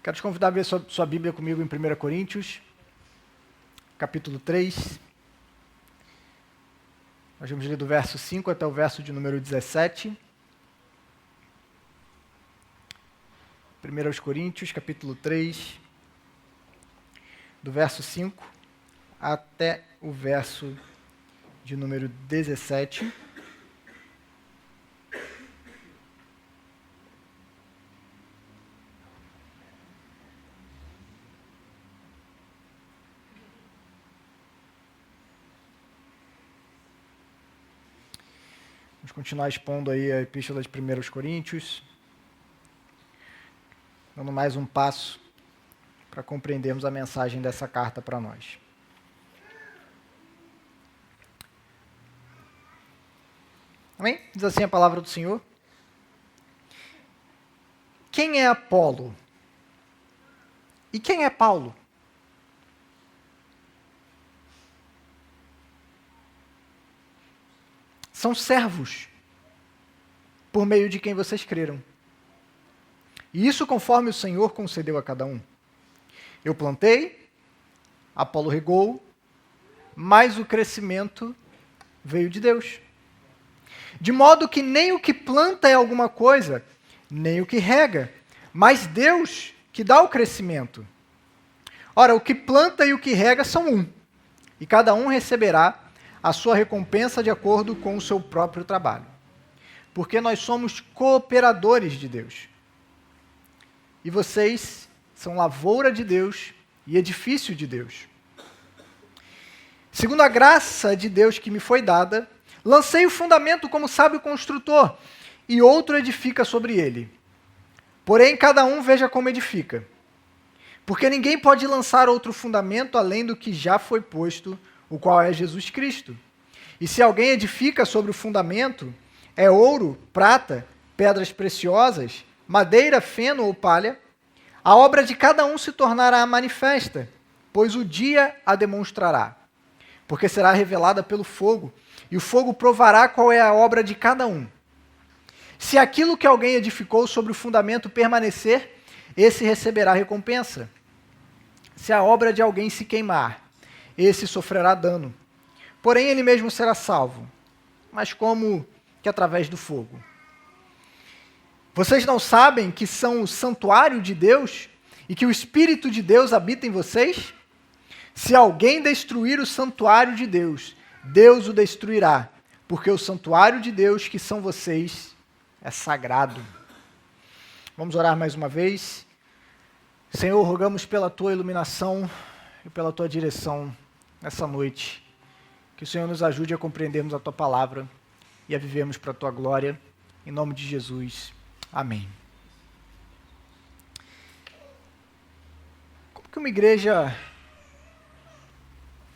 Quero te convidar a ver sua Bíblia comigo em 1 Coríntios, capítulo 3. Nós vamos ler do verso 5 até o verso de número 17. 1 Coríntios, capítulo 3, do verso 5 até o verso de número 17. Vamos continuar expondo aí a Epístola de 1 Coríntios, dando mais um passo para compreendermos a mensagem dessa carta para nós. Amém? Diz assim a palavra do Senhor. Quem é Apolo? E quem é Paulo? São servos, por meio de quem vocês creram. E isso conforme o Senhor concedeu a cada um. Eu plantei, Apolo regou, mas o crescimento veio de Deus. De modo que nem o que planta é alguma coisa, nem o que rega, mas Deus que dá o crescimento. Ora, o que planta e o que rega são um, e cada um receberá a sua recompensa de acordo com o seu próprio trabalho. Porque nós somos cooperadores de Deus. E vocês são lavoura de Deus e edifício de Deus. Segundo a graça de Deus que me foi dada, lancei o fundamento como sábio construtor, e outro edifica sobre ele. Porém, cada um veja como edifica. Porque ninguém pode lançar outro fundamento além do que já foi posto, o qual é Jesus Cristo. E se alguém edifica sobre o fundamento, é ouro, prata, pedras preciosas, madeira, feno ou palha, a obra de cada um se tornará manifesta, pois o dia a demonstrará. Porque será revelada pelo fogo, e o fogo provará qual é a obra de cada um. Se aquilo que alguém edificou sobre o fundamento permanecer, esse receberá recompensa. Se a obra de alguém se queimar, esse sofrerá dano. Porém, ele mesmo será salvo, mas como que através do fogo. Vocês não sabem que são o santuário de Deus e que o Espírito de Deus habita em vocês? Se alguém destruir o santuário de Deus, Deus o destruirá, porque o santuário de Deus, que são vocês, é sagrado. Vamos orar mais uma vez. Senhor, rogamos pela Tua iluminação e pela Tua direção nessa noite. Que o Senhor nos ajude a compreendermos a Tua palavra e a vivermos para a Tua glória. Em nome de Jesus. Amém. Como que uma igreja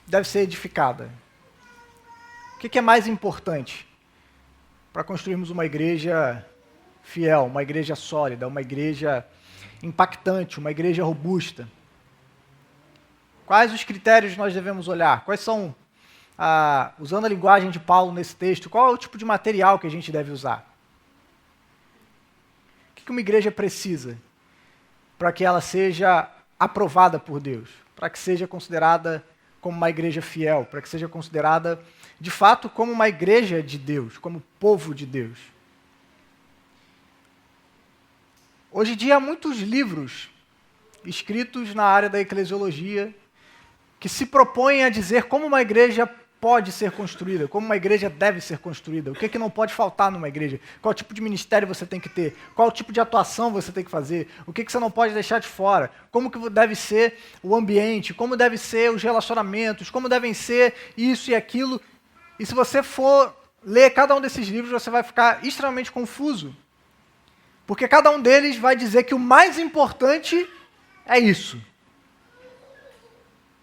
deve ser edificada? O que é mais importante para construirmos uma igreja fiel, uma igreja sólida, uma igreja impactante, uma igreja robusta? Quais os critérios nós devemos olhar? Quais são, usando a linguagem de Paulo nesse texto, qual é o tipo de material que a gente deve usar? O que uma igreja precisa para que ela seja aprovada por Deus? Para que seja considerada como uma igreja fiel? Para que seja considerada, de fato, como uma igreja de Deus, como povo de Deus? Hoje em dia há muitos livros escritos na área da eclesiologia que se propõem a dizer como uma igreja pode ser construída, como uma igreja deve ser construída, o que é que não pode faltar numa igreja, qual tipo de ministério você tem que ter, qual tipo de atuação você tem que fazer, o que é que você não pode deixar de fora, como que deve ser o ambiente, como devem ser os relacionamentos, como devem ser isso e aquilo. E se você for ler cada um desses livros, você vai ficar extremamente confuso, porque cada um deles vai dizer que o mais importante é isso.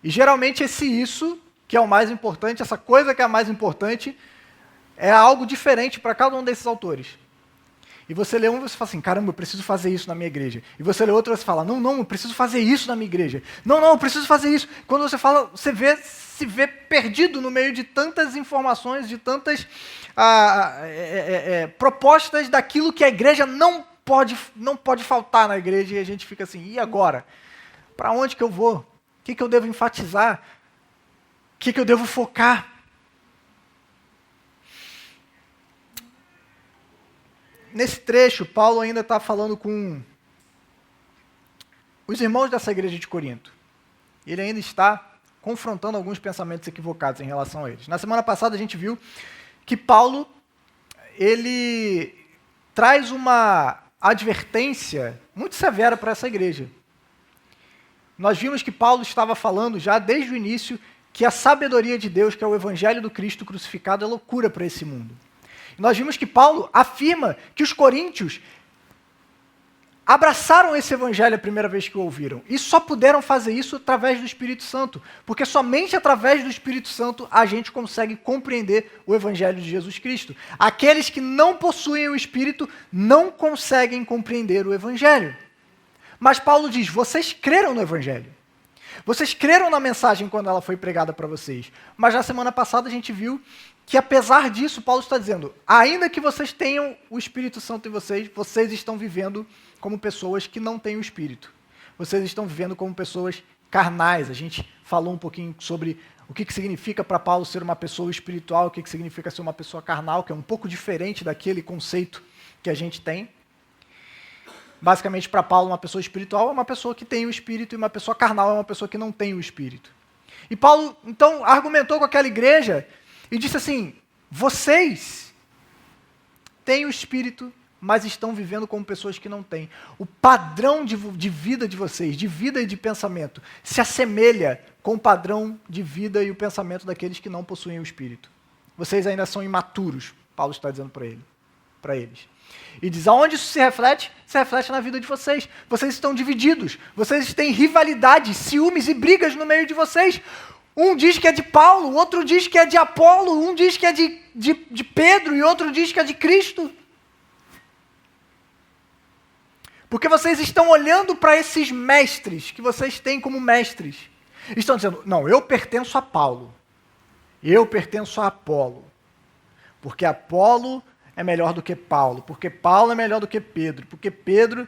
E geralmente esse isso, que é o mais importante, essa coisa que é a mais importante, é algo diferente para cada um desses autores. E você lê um e você fala assim, caramba, eu preciso fazer isso na minha igreja. E você lê outro e você fala, não, eu preciso fazer isso na minha igreja. Não, eu preciso fazer isso. Quando você fala, você se vê perdido no meio de tantas informações, de tantas propostas daquilo que a igreja não pode faltar na igreja, e a gente fica assim, e agora? Para onde que eu vou? O que eu devo enfatizar? O que eu devo focar? Nesse trecho, Paulo ainda está falando com os irmãos dessa igreja de Corinto. Ele ainda está confrontando alguns pensamentos equivocados em relação a eles. Na semana passada a gente viu que Paulo, ele traz uma advertência muito severa para essa igreja. Nós vimos que Paulo estava falando já desde o início que a sabedoria de Deus, que é o evangelho do Cristo crucificado, é loucura para esse mundo. Nós vimos que Paulo afirma que os coríntios abraçaram esse evangelho a primeira vez que o ouviram. E só puderam fazer isso através do Espírito Santo. Porque somente através do Espírito Santo a gente consegue compreender o evangelho de Jesus Cristo. Aqueles que não possuem o Espírito não conseguem compreender o evangelho. Mas Paulo diz, vocês creram no evangelho. Vocês creram na mensagem quando ela foi pregada para vocês. Mas na semana passada a gente viu que apesar disso, Paulo está dizendo, ainda que vocês tenham o Espírito Santo em vocês, vocês estão vivendo como pessoas que não têm o Espírito. Vocês estão vivendo como pessoas carnais. A gente falou um pouquinho sobre o que significa para Paulo ser uma pessoa espiritual, o que significa ser uma pessoa carnal, que é um pouco diferente daquele conceito que a gente tem. Basicamente, para Paulo, uma pessoa espiritual é uma pessoa que tem o Espírito e uma pessoa carnal é uma pessoa que não tem o Espírito. E Paulo, então, argumentou com aquela igreja e disse assim, vocês têm o Espírito, mas estão vivendo como pessoas que não têm. O padrão de vida de vocês, de vida e de pensamento, se assemelha com o padrão de vida e o pensamento daqueles que não possuem o Espírito. Vocês ainda são imaturos, Paulo está dizendo para eles. E diz, aonde isso se reflete? Se reflete na vida de vocês. Vocês estão divididos, vocês têm rivalidades, ciúmes e brigas no meio de vocês. Um diz que é de Paulo, o outro diz que é de Apolo, um diz que é de Pedro e outro diz que é de Cristo. Porque vocês estão olhando para esses mestres que vocês têm como mestres. Estão dizendo, não, eu pertenço a Paulo, eu pertenço a Apolo, porque Apolo é melhor do que Paulo, porque Paulo é melhor do que Pedro, porque Pedro...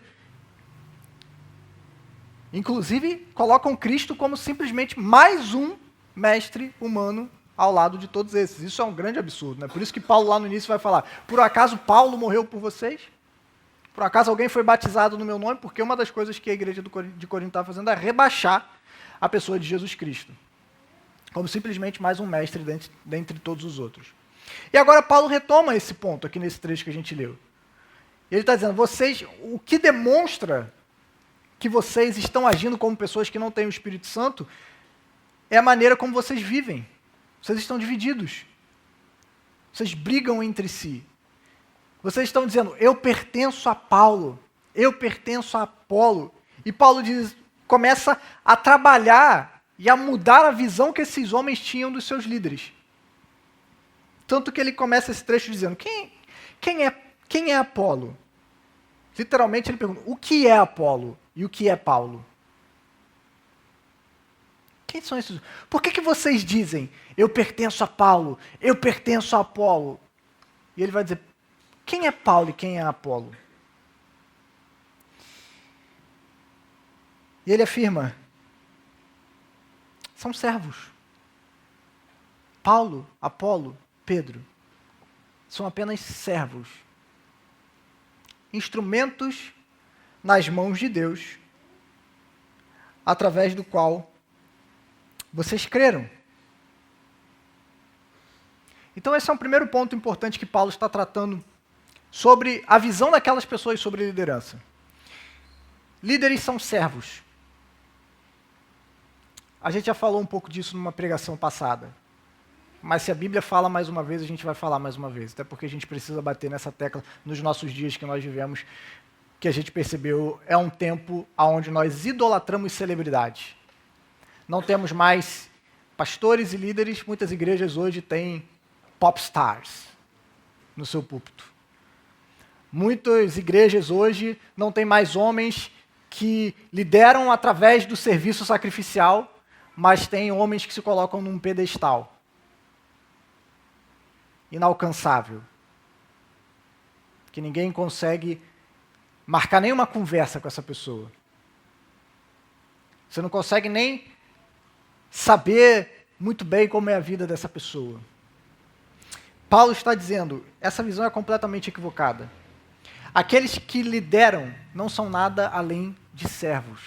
Inclusive, colocam Cristo como simplesmente mais um mestre humano ao lado de todos esses. Isso é um grande absurdo, né? Por isso que Paulo lá no início vai falar, por acaso Paulo morreu por vocês? Por acaso alguém foi batizado no meu nome? Porque uma das coisas que a igreja de Corinto está fazendo é rebaixar a pessoa de Jesus Cristo, como simplesmente mais um mestre dentre todos os outros. E agora Paulo retoma esse ponto aqui nesse trecho que a gente leu. Ele está dizendo, o que demonstra que vocês estão agindo como pessoas que não têm o Espírito Santo é a maneira como vocês vivem. Vocês estão divididos. Vocês brigam entre si. Vocês estão dizendo, eu pertenço a Paulo, eu pertenço a Apolo. E Paulo começa a trabalhar e a mudar a visão que esses homens tinham dos seus líderes. Tanto que ele começa esse trecho dizendo, quem é Apolo? Literalmente ele pergunta, o que é Apolo e o que é Paulo? Quem são esses? Por que vocês dizem, eu pertenço a Paulo, eu pertenço a Apolo? E ele vai dizer, quem é Paulo e quem é Apolo? E ele afirma, são servos. Paulo, Apolo, Pedro, são apenas servos. Instrumentos nas mãos de Deus, através do qual vocês creram. Então esse é um primeiro ponto importante que Paulo está tratando sobre a visão daquelas pessoas sobre liderança. Líderes são servos. A gente já falou um pouco disso numa pregação passada. Mas se a Bíblia fala mais uma vez, a gente vai falar mais uma vez. Até porque a gente precisa bater nessa tecla nos nossos dias que nós vivemos, que a gente percebeu é um tempo onde nós idolatramos celebridades. Não temos mais pastores e líderes. Muitas igrejas hoje têm pop stars no seu púlpito. Muitas igrejas hoje não têm mais homens que lideram através do serviço sacrificial, mas têm homens que se colocam num pedestal inalcançável, que ninguém consegue marcar nenhuma conversa com essa pessoa. Você não consegue nem saber muito bem como é a vida dessa pessoa. Paulo está dizendo, essa visão é completamente equivocada. Aqueles que lideram não são nada além de servos.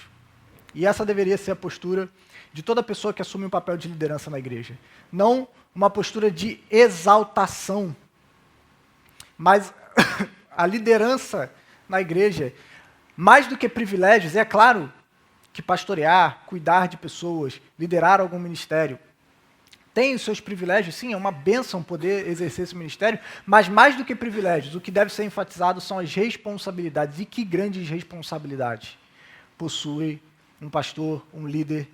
E essa deveria ser a postura de toda pessoa que assume um papel de liderança na igreja. Não uma postura de exaltação, mas a liderança na igreja, mais do que privilégios, é claro que pastorear, cuidar de pessoas, liderar algum ministério, tem os seus privilégios, sim, é uma bênção poder exercer esse ministério, mas mais do que privilégios, o que deve ser enfatizado são as responsabilidades. E que grandes responsabilidades possui um pastor, um líder,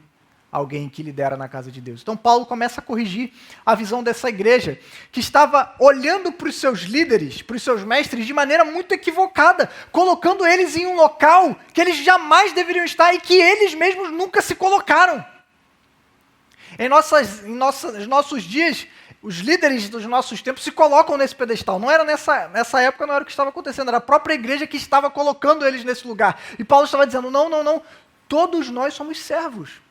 alguém que lidera na casa de Deus. Então Paulo começa a corrigir a visão dessa igreja, que estava olhando para os seus líderes, para os seus mestres, de maneira muito equivocada, colocando eles em um local que eles jamais deveriam estar e que eles mesmos nunca se colocaram. Em nossos dias, os líderes dos nossos tempos se colocam nesse pedestal. Não era nessa época, não era o que estava acontecendo, era a própria igreja que estava colocando eles nesse lugar. E Paulo estava dizendo, não, todos nós somos servos.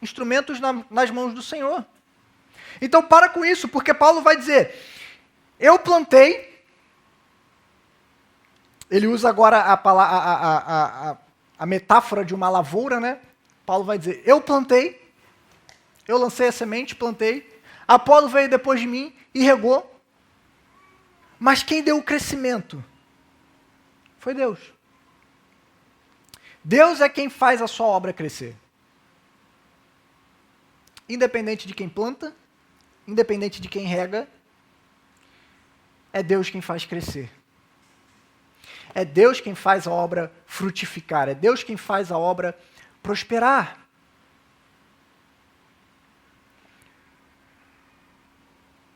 Instrumentos nas mãos do Senhor. Então para com isso, porque Paulo vai dizer, eu plantei, ele usa agora a metáfora de uma lavoura, né? Paulo vai dizer, eu plantei, eu lancei a semente, plantei, Apolo veio depois de mim e regou, mas quem deu o crescimento foi Deus. Deus é quem faz a sua obra crescer. Independente de quem planta, independente de quem rega, é Deus quem faz crescer. É Deus quem faz a obra frutificar, é Deus quem faz a obra prosperar.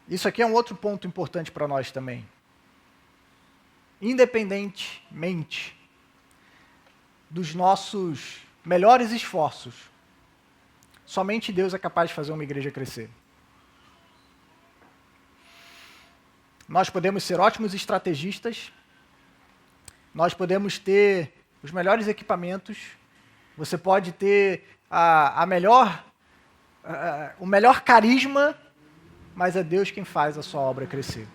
Isso aqui é um outro ponto importante para nós também. Independentemente dos nossos melhores esforços, somente Deus é capaz de fazer uma igreja crescer. Nós podemos ser ótimos estrategistas, nós podemos ter os melhores equipamentos, você pode ter o melhor carisma, mas é Deus quem faz a sua obra crescer.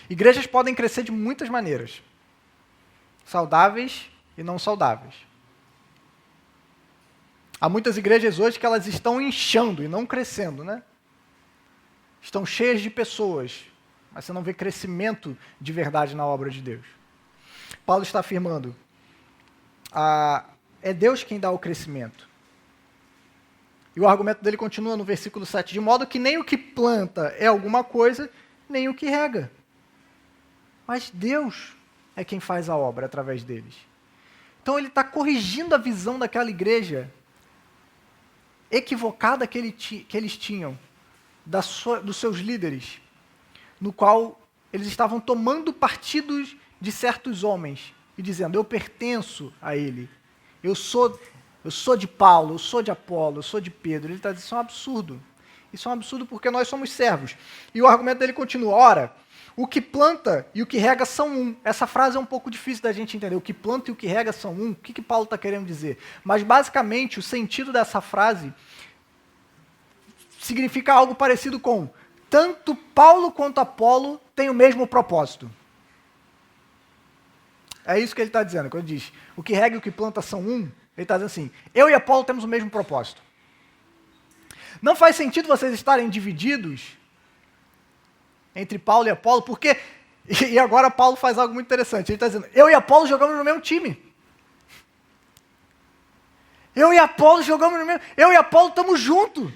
Igrejas podem crescer de muitas maneiras, saudáveis e não saudáveis. Há muitas igrejas hoje que elas estão inchando e não crescendo, né? Estão cheias de pessoas, mas você não vê crescimento de verdade na obra de Deus. Paulo está afirmando, é Deus quem dá o crescimento. E o argumento dele continua no versículo 7, de modo que nem o que planta é alguma coisa, nem o que rega. Mas Deus é quem faz a obra através deles. Então ele está corrigindo a visão daquela igreja equivocada que eles tinham dos seus líderes, no qual eles estavam tomando partidos de certos homens e dizendo, eu pertenço a ele, eu sou de Paulo, eu sou de Apolo, eu sou de Pedro. Ele está dizendo, isso é um absurdo. Isso é um absurdo porque nós somos servos. E o argumento dele continua, ora, o que planta e o que rega são um. Essa frase é um pouco difícil da gente entender. O que planta e o que rega são um. O que Paulo está querendo dizer? Mas basicamente o sentido dessa frase significa algo parecido com tanto Paulo quanto Apolo têm o mesmo propósito. É isso que ele está dizendo. Quando diz o que rega e o que planta são um, ele está dizendo assim, eu e Apolo temos o mesmo propósito. Não faz sentido vocês estarem divididos entre Paulo e Apolo, porque, e agora Paulo faz algo muito interessante, ele está dizendo, eu e Apolo jogamos no mesmo time. Eu e Apolo jogamos no mesmo, eu e Apolo estamos juntos.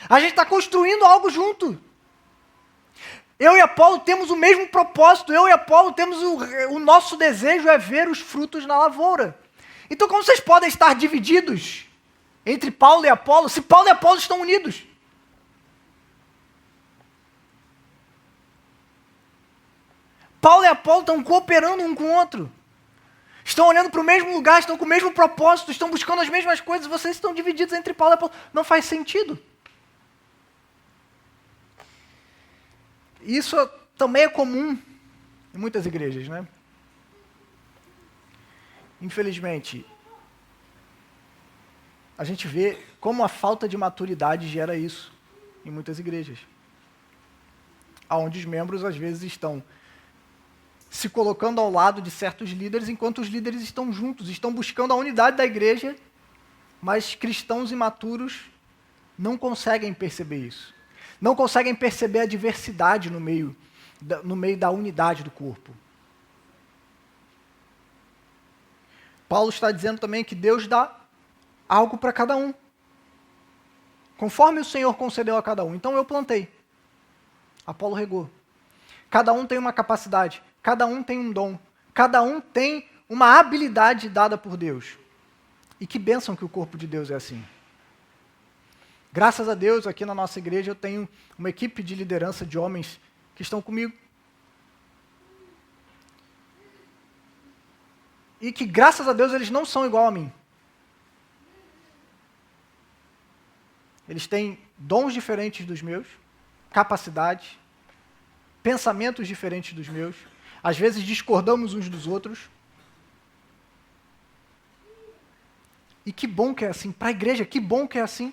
A gente está construindo algo junto. Eu e Apolo temos o mesmo propósito, eu e Apolo temos o nosso desejo é ver os frutos na lavoura. Então como vocês podem estar divididos entre Paulo e Apolo, se Paulo e Apolo estão unidos? Paulo e Apolo estão cooperando um com o outro. Estão olhando para o mesmo lugar, estão com o mesmo propósito, estão buscando as mesmas coisas, vocês estão divididos entre Paulo e Apolo. Não faz sentido. Isso também é comum Em muitas igrejas, né? Infelizmente, a gente vê como a falta de maturidade gera isso em muitas igrejas. Onde os membros, às vezes, estão se colocando ao lado de certos líderes, enquanto os líderes estão juntos, estão buscando a unidade da igreja, mas cristãos imaturos não conseguem perceber isso. Não conseguem perceber a diversidade no meio da unidade do corpo. Paulo está dizendo também que Deus dá algo para cada um, conforme o Senhor concedeu a cada um. Então eu plantei, Apolo regou. Cada um tem uma capacidade, cada um tem um dom, cada um tem uma habilidade dada por Deus. E que bênção que o corpo de Deus é assim. Graças a Deus, aqui na nossa igreja, eu tenho uma equipe de liderança de homens que estão comigo. E que, graças a Deus, eles não são igual a mim. Eles têm dons diferentes dos meus, capacidades, pensamentos diferentes dos meus. Às vezes discordamos uns dos outros. E que bom que é assim. Para a igreja, que bom que é assim.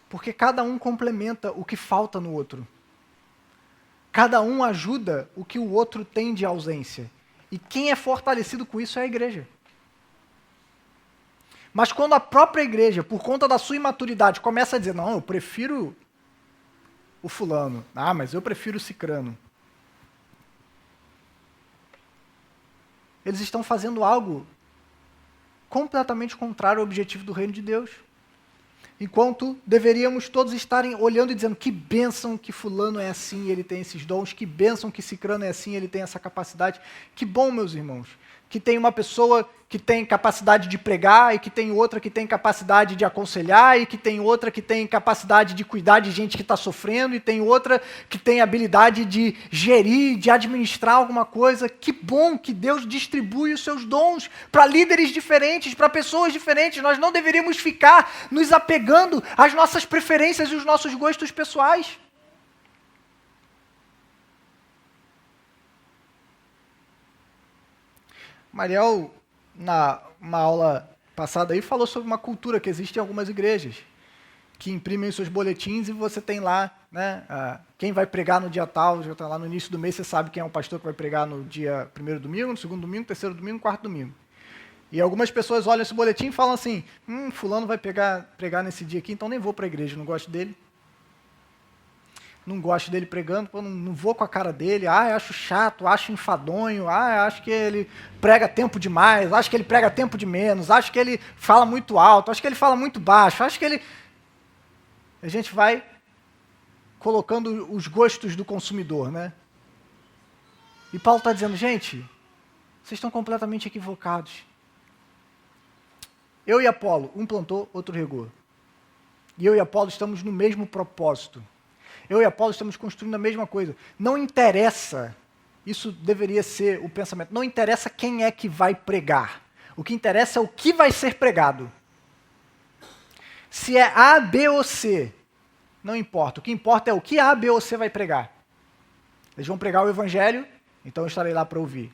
Porque cada um complementa o que falta no outro. Cada um ajuda o que o outro tem de ausência. E quem é fortalecido com isso é a igreja. Mas quando a própria igreja, por conta da sua imaturidade, começa a dizer, não, eu prefiro o fulano. Ah, mas eu prefiro o cicrano. Eles estão fazendo algo completamente contrário ao objetivo do reino de Deus. Enquanto deveríamos todos estarem olhando e dizendo que bênção que fulano é assim, ele tem esses dons, que bênção que cicrano é assim, ele tem essa capacidade. Que bom, meus irmãos, que tem uma pessoa que tem capacidade de pregar, e que tem outra que tem capacidade de aconselhar, e que tem outra que tem capacidade de cuidar de gente que está sofrendo, e tem outra que tem habilidade de gerir, de administrar alguma coisa. Que bom que Deus distribui os seus dons para líderes diferentes, para pessoas diferentes. Nós não deveríamos ficar nos apegando às nossas preferências e os nossos gostos pessoais. Mariel, uma aula passada aí, falou sobre uma cultura que existe em algumas igrejas, que imprimem os seus boletins e você tem lá, né, quem vai pregar no dia tal, já está lá no início do mês, você sabe quem é o pastor que vai pregar no dia 1º domingo, no 2º domingo, 3º domingo, 4º domingo. E algumas pessoas olham esse boletim e falam assim, fulano vai pregar nesse dia aqui, então nem vou para a igreja, não gosto dele. Não gosto dele pregando, não vou com a cara dele, eu acho chato, acho enfadonho, acho que ele prega tempo demais, acho que ele prega tempo de menos, acho que ele fala muito alto, acho que ele fala muito baixo, acho que ele... A gente vai colocando os gostos do consumidor, né? E Paulo está dizendo, gente, vocês estão completamente equivocados. Eu e Apolo, um plantou, outro regou. E eu e Apolo estamos no mesmo propósito. Eu e Apolo estamos construindo a mesma coisa. Não interessa, isso deveria ser o pensamento, não interessa quem é que vai pregar. O que interessa é o que vai ser pregado. Se é A, B ou C, não importa. O que importa é o que A, B ou C vai pregar. Eles vão pregar o evangelho, então eu estarei lá para ouvir.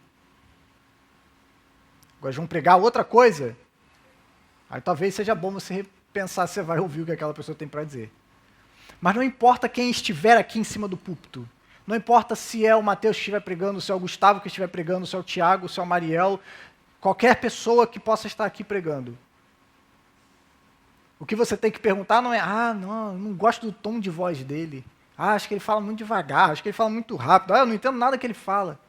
Agora eles vão pregar outra coisa, aí talvez seja bom você pensar se você vai ouvir o que aquela pessoa tem para dizer. Mas não importa quem estiver aqui em cima do púlpito. Não importa se é o Mateus que estiver pregando, se é o Gustavo que estiver pregando, se é o Tiago, se é o Mariel, qualquer pessoa que possa estar aqui pregando. O que você tem que perguntar não é, não gosto do tom de voz dele. Acho que ele fala muito devagar, acho que ele fala muito rápido. Eu não entendo nada que ele fala.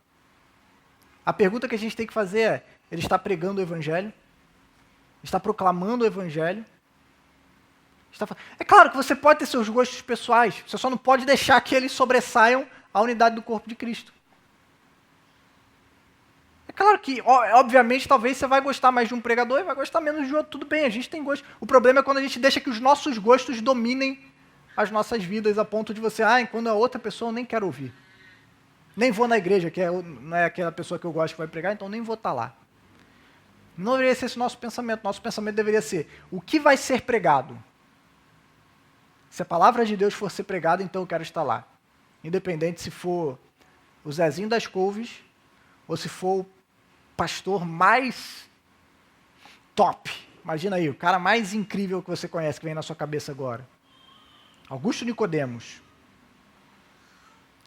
A pergunta que a gente tem que fazer é, ele está pregando o evangelho? Está proclamando o evangelho? É claro que você pode ter seus gostos pessoais, você só não pode deixar que eles sobressaiam a unidade do corpo de Cristo. É claro que, obviamente, talvez você vai gostar mais de um pregador e vai gostar menos de outro, tudo bem, a gente tem gosto. O problema é quando a gente deixa que os nossos gostos dominem as nossas vidas, a ponto de você, quando a outra pessoa eu nem quero ouvir. Nem vou na igreja, que não é aquela pessoa que eu gosto que vai pregar, então nem vou estar lá. Não deveria ser esse nosso pensamento deveria ser, o que vai ser pregado? Se a palavra de Deus for ser pregada, então eu quero estar lá. independente se for o Zezinho das Couves ou se for o pastor mais top. Imagina aí, o cara mais incrível que você conhece, que vem na sua cabeça agora. Augusto Nicodemos.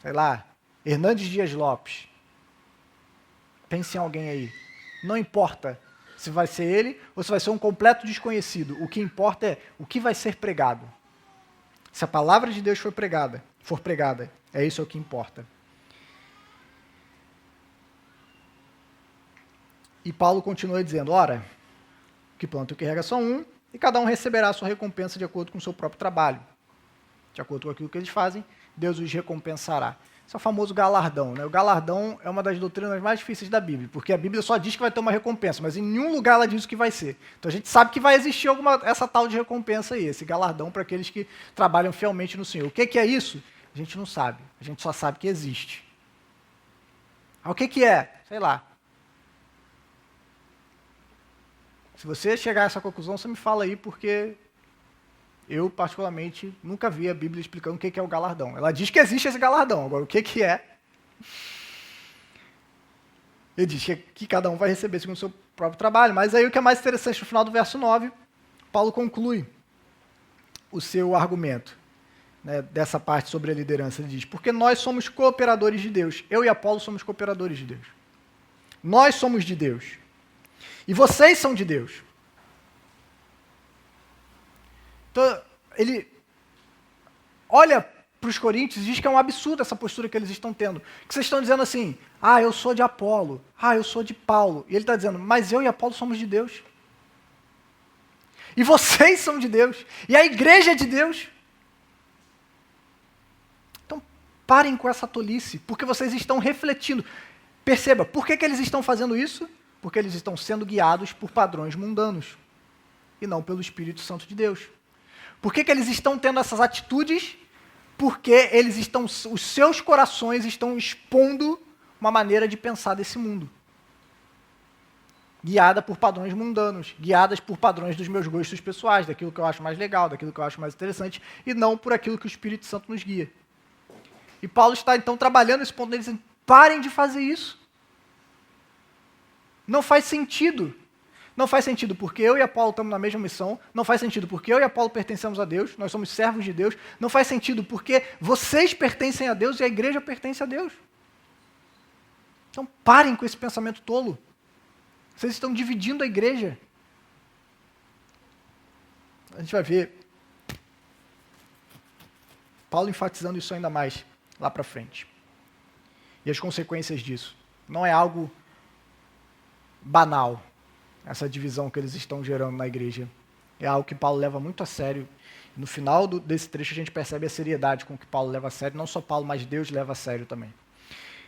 Sei lá, Hernandes Dias Lopes. Pense em alguém aí. Não importa se vai ser ele ou se vai ser um completo desconhecido. O que importa é o que vai ser pregado. Se a palavra de Deus for pregada, é isso o que importa. E Paulo continua dizendo, ora, o que planta e o que rega são um, e cada um receberá a sua recompensa de acordo com o seu próprio trabalho. De acordo com aquilo que eles fazem, Deus os recompensará. Esse é o famoso galardão, né? O galardão é uma das doutrinas mais difíceis da Bíblia, porque a Bíblia só diz que vai ter uma recompensa, mas em nenhum lugar ela diz o que vai ser. Então a gente sabe que vai existir essa tal de recompensa aí, esse galardão para aqueles que trabalham fielmente no Senhor. O que é isso? A gente não sabe, a gente só sabe que existe. O que é? Sei lá. Se você chegar a essa conclusão, você me fala aí, porque eu, particularmente, nunca vi a Bíblia explicando o que é o galardão. Ela diz que existe esse galardão, agora o que é? Ele diz que cada um vai receber segundo o seu próprio trabalho, mas aí o que é mais interessante, no final do verso 9, Paulo conclui o seu argumento, né, dessa parte sobre a liderança. Ele diz, porque nós somos cooperadores de Deus. Eu e Apolo somos cooperadores de Deus. Nós somos de Deus. E vocês são de Deus. Então, ele olha para os coríntios e diz que é um absurdo essa postura que eles estão tendo. Que vocês estão dizendo assim, eu sou de Apolo, eu sou de Paulo. E ele está dizendo, mas eu e Apolo somos de Deus. E vocês são de Deus. E a igreja é de Deus. Então, parem com essa tolice, porque vocês estão refletindo. Perceba, por que eles estão fazendo isso? Porque eles estão sendo guiados por padrões mundanos e não pelo Espírito Santo de Deus. Por que eles estão tendo essas atitudes? Porque os seus corações estão expondo uma maneira de pensar desse mundo. Guiada por padrões mundanos, guiadas por padrões dos meus gostos pessoais, daquilo que eu acho mais legal, daquilo que eu acho mais interessante, e não por aquilo que o Espírito Santo nos guia. E Paulo está, então, trabalhando esse ponto, dizendo, parem de fazer isso. Não faz sentido. Não faz sentido porque eu e Apolo estamos na mesma missão. Não faz sentido porque eu e Apolo pertencemos a Deus. Nós somos servos de Deus. Não faz sentido porque vocês pertencem a Deus e a igreja pertence a Deus. Então parem com esse pensamento tolo. Vocês estão dividindo a igreja. A gente vai ver Paulo enfatizando isso ainda mais lá para frente. E as consequências disso. Não é algo banal, essa divisão que eles estão gerando na igreja. É algo que Paulo leva muito a sério. No final desse trecho a gente percebe a seriedade com que Paulo leva a sério. Não só Paulo, mas Deus leva a sério também.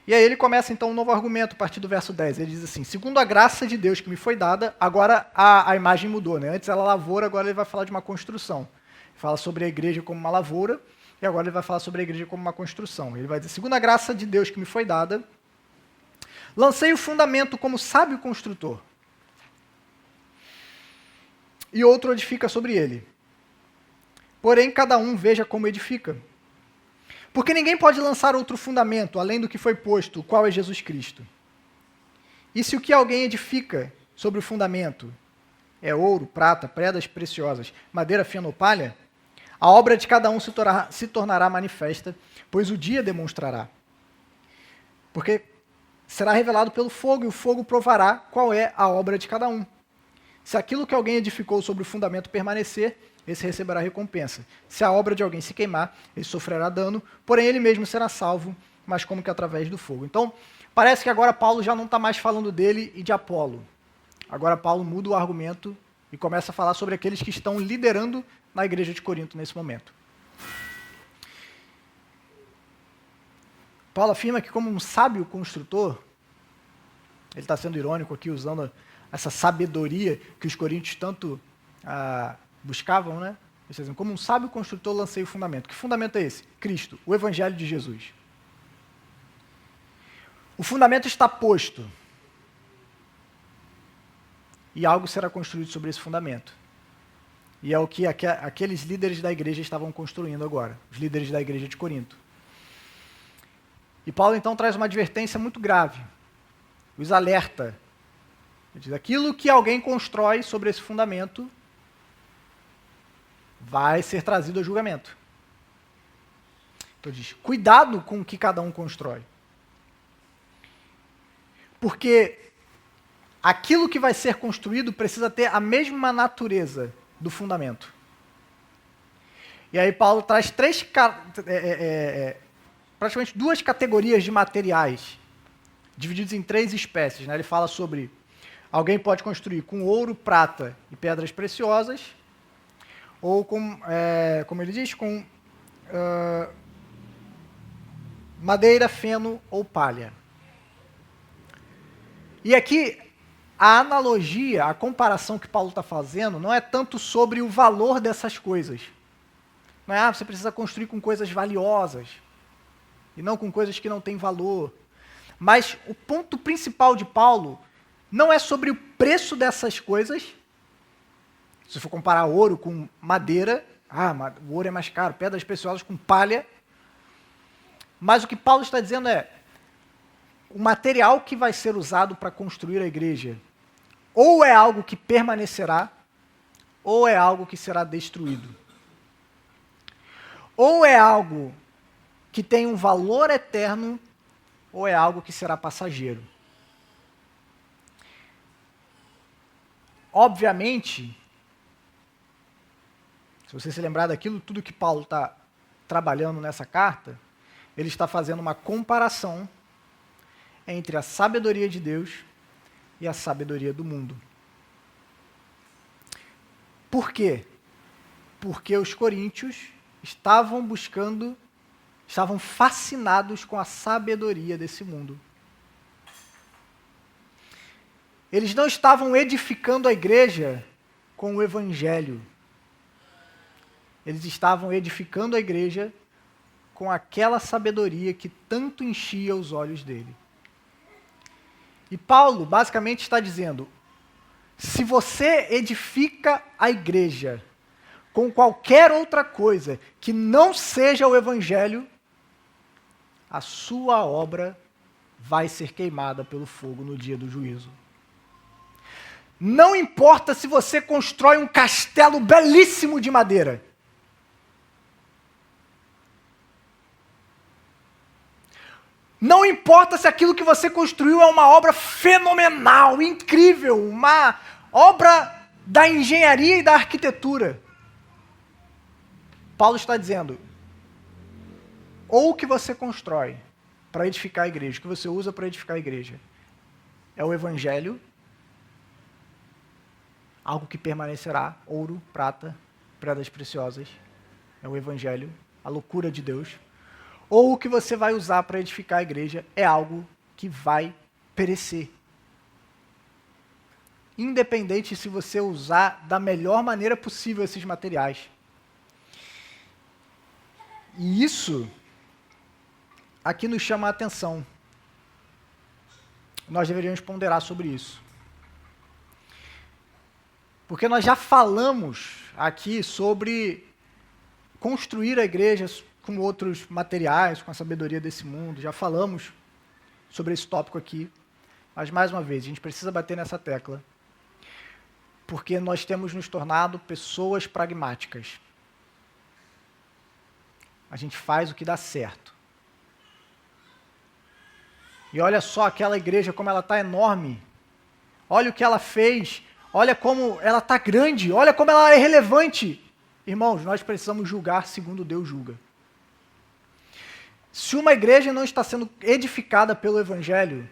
E aí ele começa então um novo argumento a partir do verso 10. Ele diz assim, segundo a graça de Deus que me foi dada, agora a imagem mudou, né? Antes era lavoura, agora ele vai falar de uma construção. Ele fala sobre a igreja como uma lavoura, e agora ele vai falar sobre a igreja como uma construção. Ele vai dizer, segundo a graça de Deus que me foi dada, lancei o fundamento como sábio construtor, e outro edifica sobre ele. Porém, cada um veja como edifica. Porque ninguém pode lançar outro fundamento, além do que foi posto, o qual é Jesus Cristo. E se o que alguém edifica sobre o fundamento é ouro, prata, pedras preciosas, madeira fina ou palha, a obra de cada um se tornará manifesta, pois o dia demonstrará. Porque será revelado pelo fogo, e o fogo provará qual é a obra de cada um. Se aquilo que alguém edificou sobre o fundamento permanecer, esse receberá recompensa. Se a obra de alguém se queimar, ele sofrerá dano, porém ele mesmo será salvo, mas como que através do fogo. Então, parece que agora Paulo já não está mais falando dele e de Apolo. Agora Paulo muda o argumento e começa a falar sobre aqueles que estão liderando na igreja de Corinto nesse momento. Paulo afirma que como um sábio construtor, ele está sendo irônico aqui, usando essa sabedoria que os coríntios tanto buscavam, né? Dizem, como um sábio construtor, lancei o fundamento. Que fundamento é esse? Cristo, o Evangelho de Jesus. O fundamento está posto. E algo será construído sobre esse fundamento. E é o que aqueles líderes da igreja estavam construindo agora, os líderes da igreja de Corinto. E Paulo então traz uma advertência muito grave. Os alerta. Ele diz, aquilo que alguém constrói sobre esse fundamento vai ser trazido a julgamento. Então diz, cuidado com o que cada um constrói. Porque aquilo que vai ser construído precisa ter a mesma natureza do fundamento. E aí Paulo traz praticamente duas categorias de materiais, divididos em 3 espécies. Né? Ele fala sobre alguém pode construir com ouro, prata e pedras preciosas, ou com, como ele diz, com madeira, feno ou palha. E aqui, a analogia, a comparação que Paulo está fazendo, não é tanto sobre o valor dessas coisas. Não é, você precisa construir com coisas valiosas, e não com coisas que não têm valor. Mas o ponto principal de Paulo não é sobre o preço dessas coisas. Se for comparar ouro com madeira, o ouro é mais caro, pedras preciosas com palha. Mas o que Paulo está dizendo é, o material que vai ser usado para construir a igreja, ou é algo que permanecerá, ou é algo que será destruído. Ou é algo que tem um valor eterno, ou é algo que será passageiro. Obviamente, se você se lembrar daquilo, tudo que Paulo está trabalhando nessa carta, ele está fazendo uma comparação entre a sabedoria de Deus e a sabedoria do mundo. Por quê? Porque os coríntios estavam fascinados com a sabedoria desse mundo. Eles não estavam edificando a igreja com o evangelho. Eles estavam edificando a igreja com aquela sabedoria que tanto enchia os olhos dele. E Paulo basicamente está dizendo, se você edifica a igreja com qualquer outra coisa que não seja o evangelho, a sua obra vai ser queimada pelo fogo no dia do juízo. Não importa se você constrói um castelo belíssimo de madeira. Não importa se aquilo que você construiu é uma obra fenomenal, incrível, uma obra da engenharia e da arquitetura. Paulo está dizendo, ou o que você constrói para edificar a igreja, o que você usa para edificar a igreja, é o evangelho, algo que permanecerá, ouro, prata, pedras preciosas, é o evangelho, a loucura de Deus, ou o que você vai usar para edificar a igreja é algo que vai perecer. Independente se você usar da melhor maneira possível esses materiais. E isso aqui nos chama a atenção. Nós deveríamos ponderar sobre isso. Porque nós já falamos aqui sobre construir a igreja com outros materiais, com a sabedoria desse mundo. Já falamos sobre esse tópico aqui. Mas, mais uma vez, a gente precisa bater nessa tecla. Porque nós temos nos tornado pessoas pragmáticas. A gente faz o que dá certo. E olha só aquela igreja, como ela está enorme. Olha o que ela fez. Olha como ela está grande. Olha como ela é relevante. Irmãos, nós precisamos julgar segundo Deus julga. Se uma igreja não está sendo edificada pelo Evangelho,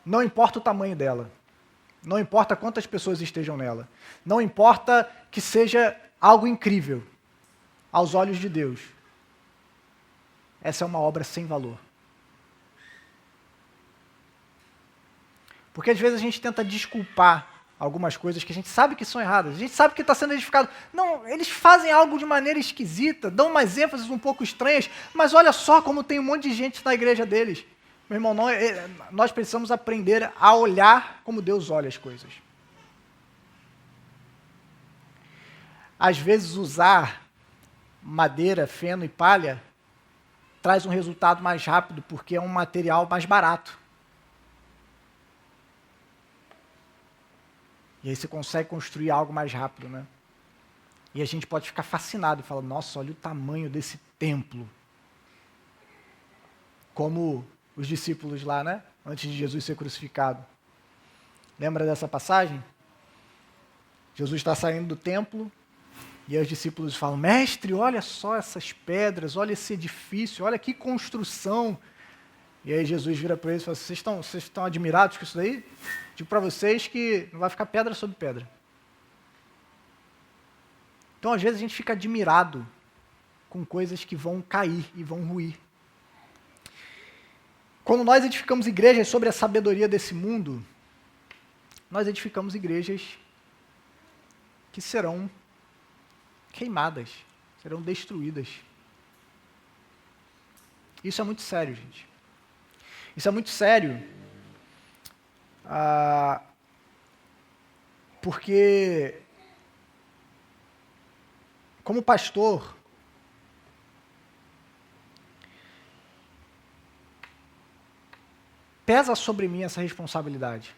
não importa o tamanho dela. Não importa quantas pessoas estejam nela. Não importa que seja algo incrível aos olhos de Deus. Essa é uma obra sem valor. Porque às vezes a gente tenta desculpar algumas coisas que a gente sabe que são erradas, a gente sabe que está sendo edificado. Não, eles fazem algo de maneira esquisita, dão umas ênfases um pouco estranhas, mas olha só como tem um monte de gente na igreja deles. Meu irmão, nós precisamos aprender a olhar como Deus olha as coisas. Às vezes usar madeira, feno e palha traz um resultado mais rápido porque é um material mais barato. E aí você consegue construir algo mais rápido, né? E a gente pode ficar fascinado e falar, nossa, olha o tamanho desse templo. Como os discípulos lá, né? Antes de Jesus ser crucificado. Lembra dessa passagem? Jesus está saindo do templo e aí os discípulos falam, mestre, olha só essas pedras, olha esse edifício, olha que construção. E aí Jesus vira para eles e fala, vocês estão admirados com isso daí? Digo para vocês que não vai ficar pedra sobre pedra. Então, às vezes, a gente fica admirado com coisas que vão cair e vão ruir. Quando nós edificamos igrejas sobre a sabedoria desse mundo, nós edificamos igrejas que serão queimadas, serão destruídas. Isso é muito sério, gente. Isso é muito sério, porque, como pastor, pesa sobre mim essa responsabilidade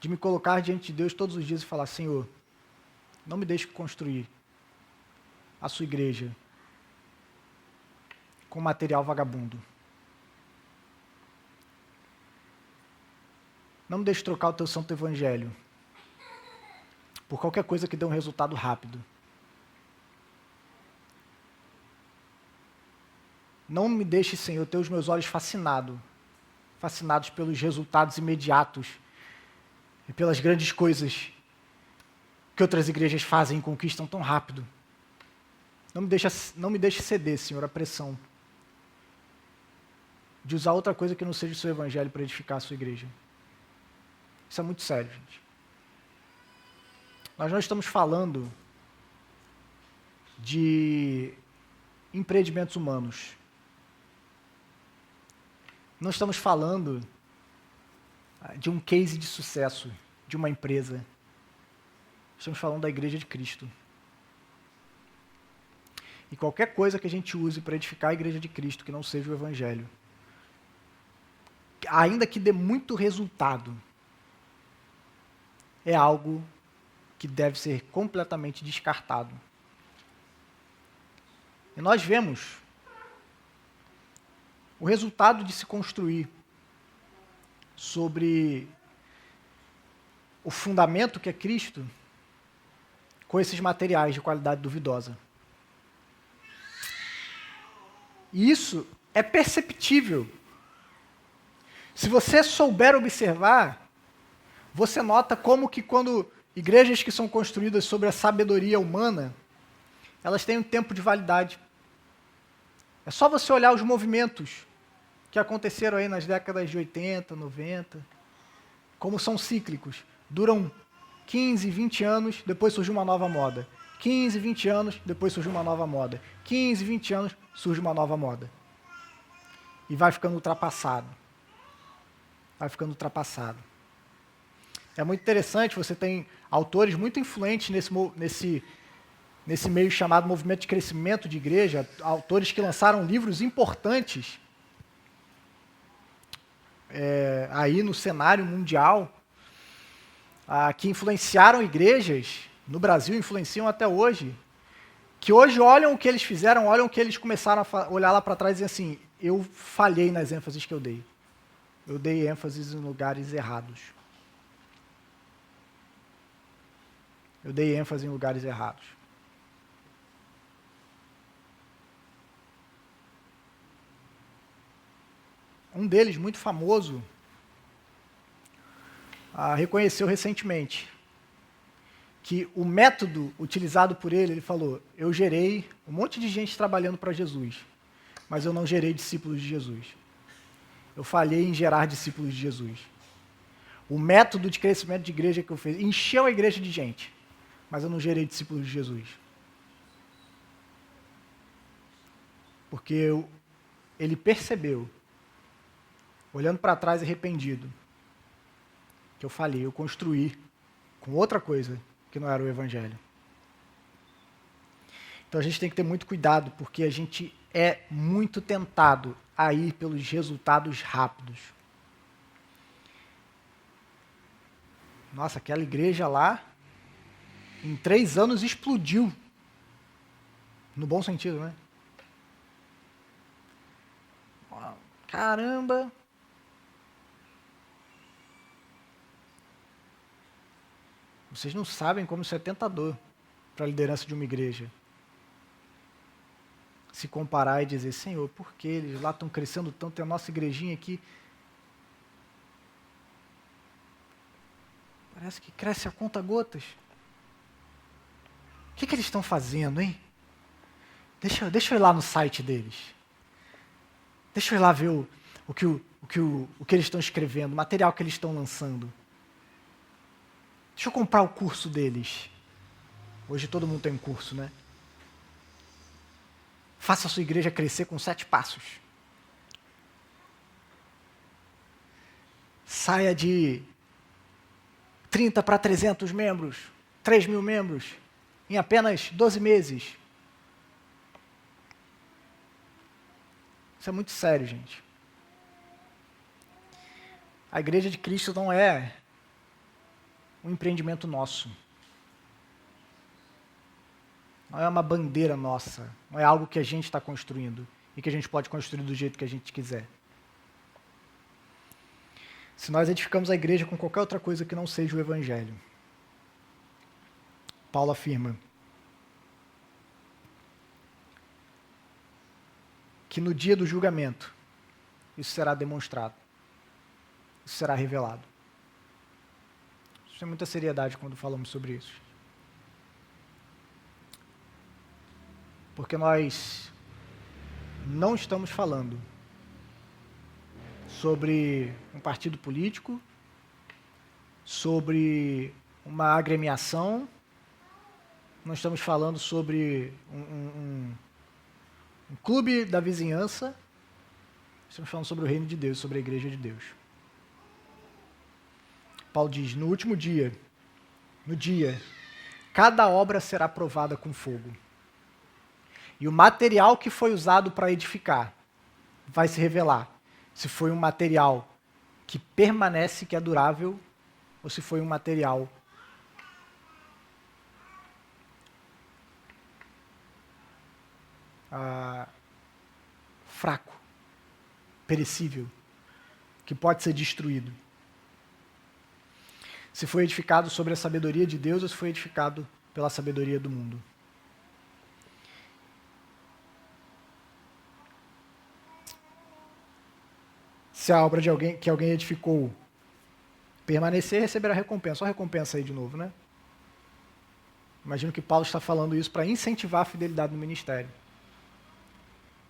de me colocar diante de Deus todos os dias e falar, Senhor, não me deixe construir a sua igreja com material vagabundo. Não me deixe trocar o teu santo evangelho por qualquer coisa que dê um resultado rápido. Não me deixe, Senhor, ter os meus olhos fascinados pelos resultados imediatos e pelas grandes coisas que outras igrejas fazem e conquistam tão rápido. Não me deixe ceder, Senhor, à pressão de usar outra coisa que não seja o seu evangelho para edificar a sua igreja. Isso é muito sério, gente. Nós não estamos falando de empreendimentos humanos. Não estamos falando de um case de sucesso de uma empresa. Estamos falando da igreja de Cristo. E qualquer coisa que a gente use para edificar a igreja de Cristo que não seja o evangelho, ainda que dê muito resultado, é algo que deve ser completamente descartado. E nós vemos o resultado de se construir sobre o fundamento que é Cristo com esses materiais de qualidade duvidosa. E isso é perceptível. Se você souber observar, você nota como que quando igrejas que são construídas sobre a sabedoria humana, elas têm um tempo de validade. É só você olhar os movimentos que aconteceram aí nas décadas de 80, 90, como são cíclicos. Duram 15, 20 anos, depois surge uma nova moda. 15, 20 anos, depois surge uma nova moda. 15, 20 anos, surge uma nova moda. E vai ficando ultrapassado. Vai ficando ultrapassado. É muito interessante, você tem autores muito influentes nesse meio chamado movimento de crescimento de igreja, autores que lançaram livros importantes aí no cenário mundial, que influenciaram igrejas, no Brasil influenciam até hoje, que hoje olham o que eles fizeram, olham o que eles começaram a olhar lá para trás e dizem assim, eu falhei nas ênfases que eu dei. Eu dei ênfases em lugares errados. Eu dei ênfase em lugares errados. Um deles, muito famoso, reconheceu recentemente que o método utilizado por ele falou, eu gerei um monte de gente trabalhando para Jesus, mas eu não gerei discípulos de Jesus. Eu falhei em gerar discípulos de Jesus. O método de crescimento de igreja que eu fiz encheu a igreja de gente, mas eu não gerei discípulos de Jesus. Porque ele percebeu, olhando para trás arrependido, que eu falhei, eu construí com outra coisa que não era o evangelho. Então a gente tem que ter muito cuidado, porque a gente é muito tentado a ir pelos resultados rápidos. Nossa, aquela igreja lá, em 3 anos explodiu. No bom sentido, né? Caramba! Vocês não sabem como isso é tentador para a liderança de uma igreja. Se comparar e dizer, Senhor, por que eles lá estão crescendo tanto e a nossa igrejinha aqui parece que cresce a conta-gotas. O que eles estão fazendo, hein? Deixa eu ir lá no site deles. Deixa eu ir lá ver o que eles estão escrevendo, o material que eles estão lançando. Deixa eu comprar o curso deles. Hoje todo mundo tem um curso, né? Faça a sua igreja crescer com 7 passos. Saia de 30 para 300 membros, 3.000 membros, em apenas 12 meses. Isso é muito sério, gente. A Igreja de Cristo não é um empreendimento nosso. Não é uma bandeira nossa. Não é algo que a gente está construindo e que a gente pode construir do jeito que a gente quiser. Se nós edificamos a igreja com qualquer outra coisa que não seja o Evangelho. Paulo afirma que no dia do julgamento isso será demonstrado. Isso será revelado. Isso tem muita seriedade quando falamos sobre isso. Porque nós não estamos falando sobre um partido político, sobre uma agremiação, não estamos falando sobre um clube da vizinhança, estamos falando sobre o reino de Deus, sobre a igreja de Deus. Paulo diz, no último dia, cada obra será provada com fogo. E o material que foi usado para edificar vai se revelar. Se foi um material que permanece, que é durável, ou se foi um material fraco, perecível, que pode ser destruído. Se foi edificado sobre a sabedoria de Deus ou se foi edificado pela sabedoria do mundo. Se a obra que alguém edificou permanecer, receberá recompensa. Olha a recompensa aí de novo, né? Imagino que Paulo está falando isso para incentivar a fidelidade no ministério.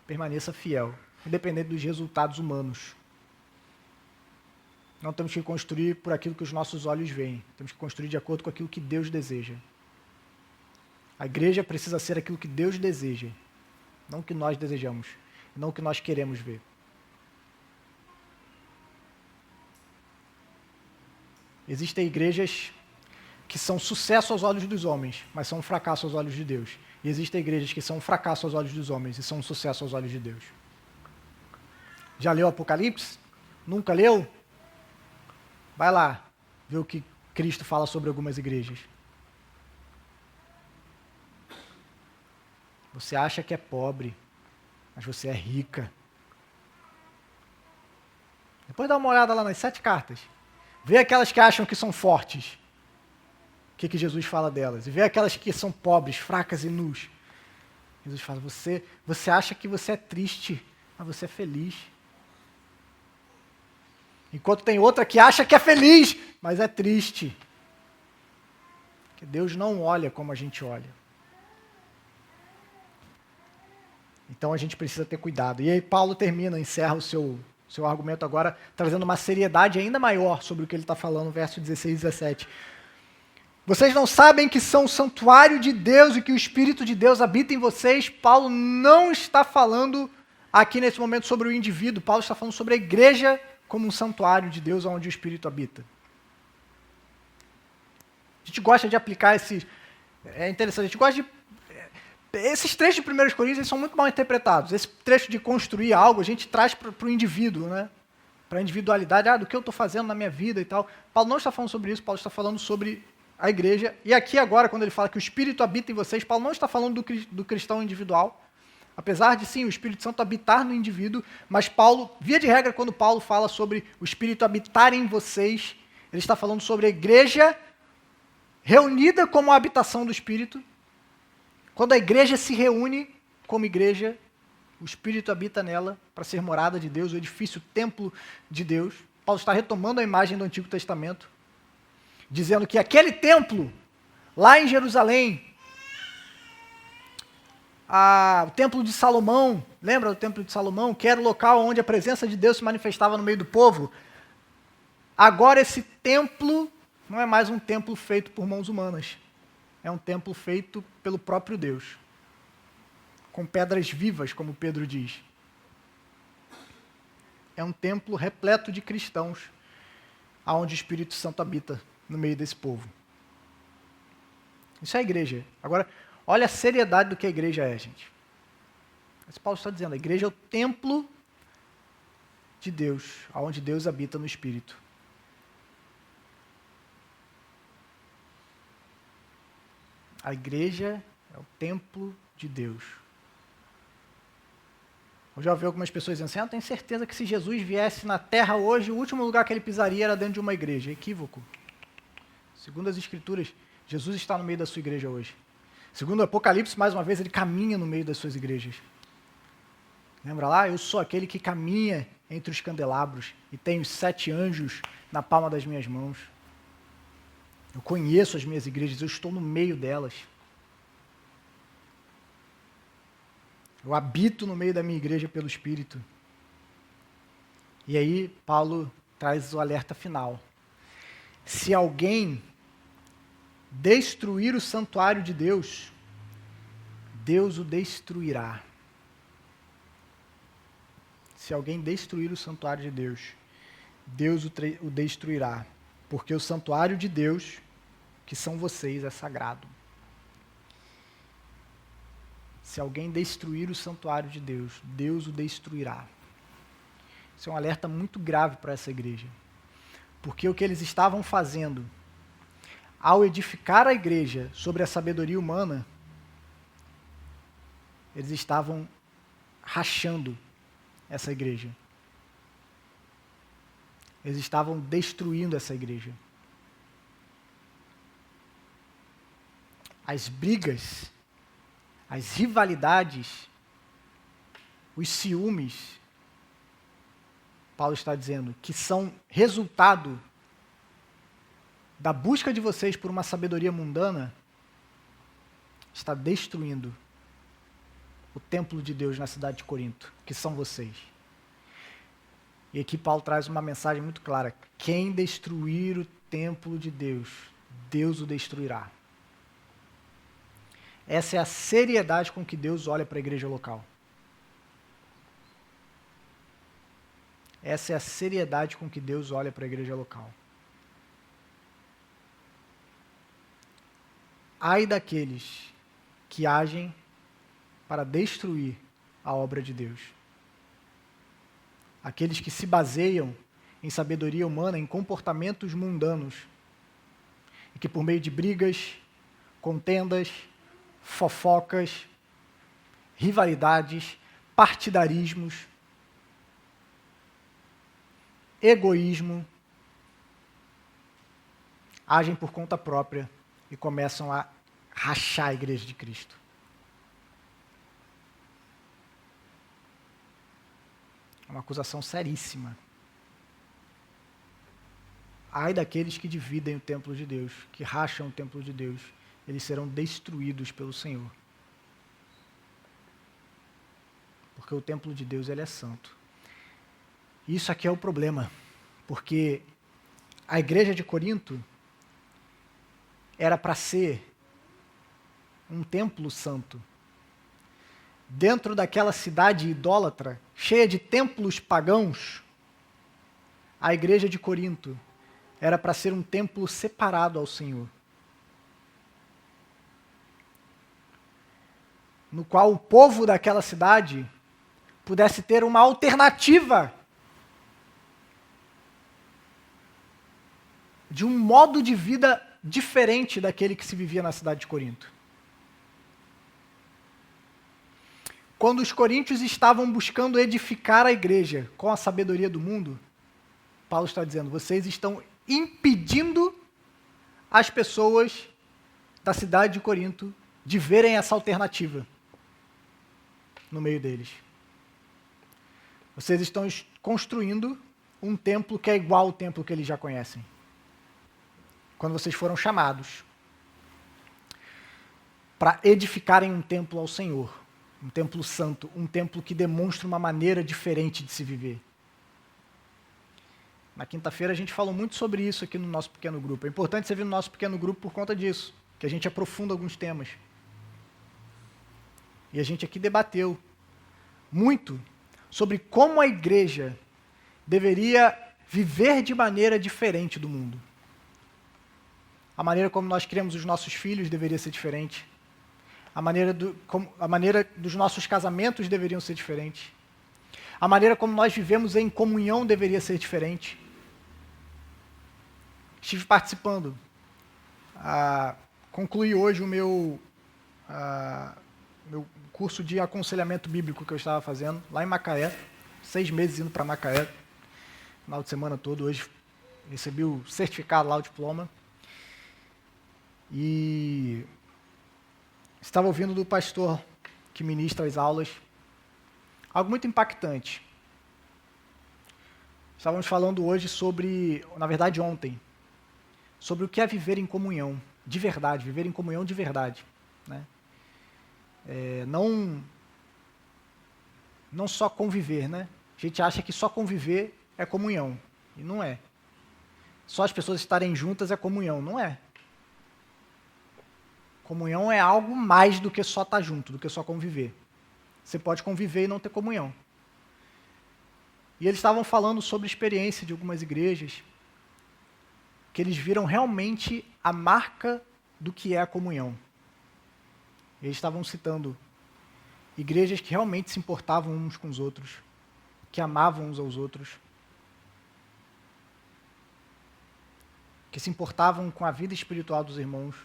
Permaneça fiel, independente dos resultados humanos. Não temos que construir por aquilo que os nossos olhos veem. Temos que construir de acordo com aquilo que Deus deseja. A igreja precisa ser aquilo que Deus deseja, não o que nós desejamos, não o que nós queremos ver. Existem igrejas que são sucesso aos olhos dos homens, mas são um fracasso aos olhos de Deus. E existem igrejas que são um fracasso aos olhos dos homens e são um sucesso aos olhos de Deus. Já leu Apocalipse? Nunca leu? Vai lá, ver o que Cristo fala sobre algumas igrejas. Você acha que é pobre, mas você é rica. Depois dá uma olhada lá nas 7 cartas. Vê aquelas que acham que são fortes. O que Jesus fala delas? E vê aquelas que são pobres, fracas e nus. Jesus fala, você acha que você é triste, mas você é feliz. Enquanto tem outra que acha que é feliz, mas é triste. Porque Deus não olha como a gente olha. Então a gente precisa ter cuidado. E aí Paulo encerra o seu argumento agora, trazendo uma seriedade ainda maior sobre o que ele está falando, verso 16 e 17. Vocês não sabem que são o santuário de Deus e que o Espírito de Deus habita em vocês? Paulo não está falando aqui nesse momento sobre o indivíduo, Paulo está falando sobre a igreja como um santuário de Deus onde o Espírito habita. A gente gosta de aplicar esse... É interessante, a gente gosta de Esses trechos de 1 Coríntios eles são muito mal interpretados. Esse trecho de construir algo, a gente traz para o indivíduo, né? Para a individualidade, do que eu estou fazendo na minha vida e tal. Paulo não está falando sobre isso, Paulo está falando sobre a igreja. E aqui agora, quando ele fala que o Espírito habita em vocês, Paulo não está falando do cristão individual. Apesar de, sim, o Espírito Santo habitar no indivíduo, mas Paulo, via de regra, quando Paulo fala sobre o Espírito habitar em vocês, ele está falando sobre a igreja reunida como a habitação do Espírito. Quando a igreja se reúne como igreja, o Espírito habita nela para ser morada de Deus, o edifício, o templo de Deus. Paulo está retomando a imagem do Antigo Testamento, dizendo que aquele templo, lá em Jerusalém, o Templo de Salomão, lembra do Templo de Salomão? Que era o local onde a presença de Deus se manifestava no meio do povo. Agora esse templo não é mais um templo feito por mãos humanas. É um templo feito pelo próprio Deus, com pedras vivas, como Pedro diz. É um templo repleto de cristãos, aonde o Espírito Santo habita no meio desse povo. Isso é a igreja. Agora, olha a seriedade do que a igreja é, gente. Mas Paulo está dizendo, a igreja é o templo de Deus, aonde Deus habita no Espírito. A igreja é o templo de Deus. Eu já ouvi algumas pessoas dizendo assim, eu tenho certeza que se Jesus viesse na terra hoje, o último lugar que ele pisaria era dentro de uma igreja. Equívoco. Segundo as Escrituras, Jesus está no meio da sua igreja hoje. Segundo o Apocalipse, mais uma vez, ele caminha no meio das suas igrejas. Lembra lá? Eu sou aquele que caminha entre os candelabros e tenho 7 anjos na palma das minhas mãos. Eu conheço as minhas igrejas, eu estou no meio delas. Eu habito no meio da minha igreja pelo Espírito. E aí, Paulo traz o alerta final. Se alguém destruir o santuário de Deus, Deus o destruirá. Se alguém destruir o santuário de Deus, Deus o destruirá. Porque o santuário de Deus, que são vocês, é sagrado. Se alguém destruir o santuário de Deus, Deus o destruirá. Isso é um alerta muito grave para essa igreja. Porque o que eles estavam fazendo, ao edificar a igreja sobre a sabedoria humana, eles estavam rachando essa igreja. Eles estavam destruindo essa igreja. As brigas, as rivalidades, os ciúmes, Paulo está dizendo, que são resultado da busca de vocês por uma sabedoria mundana, está destruindo o templo de Deus na cidade de Corinto, que são vocês. E aqui Paulo traz uma mensagem muito clara. Quem destruir o templo de Deus, Deus o destruirá. Essa é a seriedade com que Deus olha para a igreja local. Essa é a seriedade com que Deus olha para a igreja local. Ai daqueles que agem para destruir a obra de Deus. Aqueles que se baseiam em sabedoria humana, em comportamentos mundanos, e que por meio de brigas, contendas, fofocas, rivalidades, partidarismos, egoísmo, agem por conta própria e começam a rachar a igreja de Cristo. É uma acusação seríssima. Ai daqueles que dividem o templo de Deus, que racham o templo de Deus, eles serão destruídos pelo Senhor. Porque o templo de Deus, ele é santo. Isso aqui é o problema, porque a igreja de Corinto era para ser um templo santo. Dentro daquela cidade idólatra, cheia de templos pagãos, a igreja de Corinto era para ser um templo separado ao Senhor. no qual o povo daquela cidade pudesse ter uma alternativa de um modo de vida diferente daquele que se vivia na cidade de Corinto. Quando os coríntios estavam buscando edificar a igreja com a sabedoria do mundo, Paulo está dizendo, vocês estão impedindo as pessoas da cidade de Corinto de verem essa alternativa no meio deles. Vocês estão construindo um templo que é igual ao templo que eles já conhecem. Quando vocês foram chamados para edificarem um templo ao Senhor, um templo santo, um templo que demonstra uma maneira diferente de se viver. Na quinta-feira a gente falou muito sobre isso aqui no nosso pequeno grupo. É importante você vir no nosso pequeno grupo por conta disso, que a gente aprofunda alguns temas. E a gente aqui debateu muito sobre como a igreja deveria viver de maneira diferente do mundo. A maneira como nós criamos os nossos filhos deveria ser diferente. A maneira dos nossos casamentos deveriam ser diferentes. A maneira como nós vivemos em comunhão deveria ser diferente. Estive participando. Concluí hoje o meu curso de aconselhamento bíblico que eu estava fazendo, lá em Macaé. 6 meses indo para Macaé. Final de semana todo. Hoje recebi o certificado lá, o diploma. E estava ouvindo do pastor que ministra as aulas algo muito impactante. Estávamos falando hoje sobre, na verdade ontem, sobre o que é viver em comunhão, de verdade, viver em comunhão de verdade. Né? Não só conviver, né? A gente acha que só conviver é comunhão, e não é. Só as pessoas estarem juntas é comunhão, não é. Comunhão é algo mais do que só estar junto, do que só conviver. Você pode conviver e não ter comunhão. E eles estavam falando sobre a experiência de algumas igrejas, que eles viram realmente a marca do que é a comunhão. Eles estavam citando igrejas que realmente se importavam uns com os outros, que amavam uns aos outros, que se importavam com a vida espiritual dos irmãos,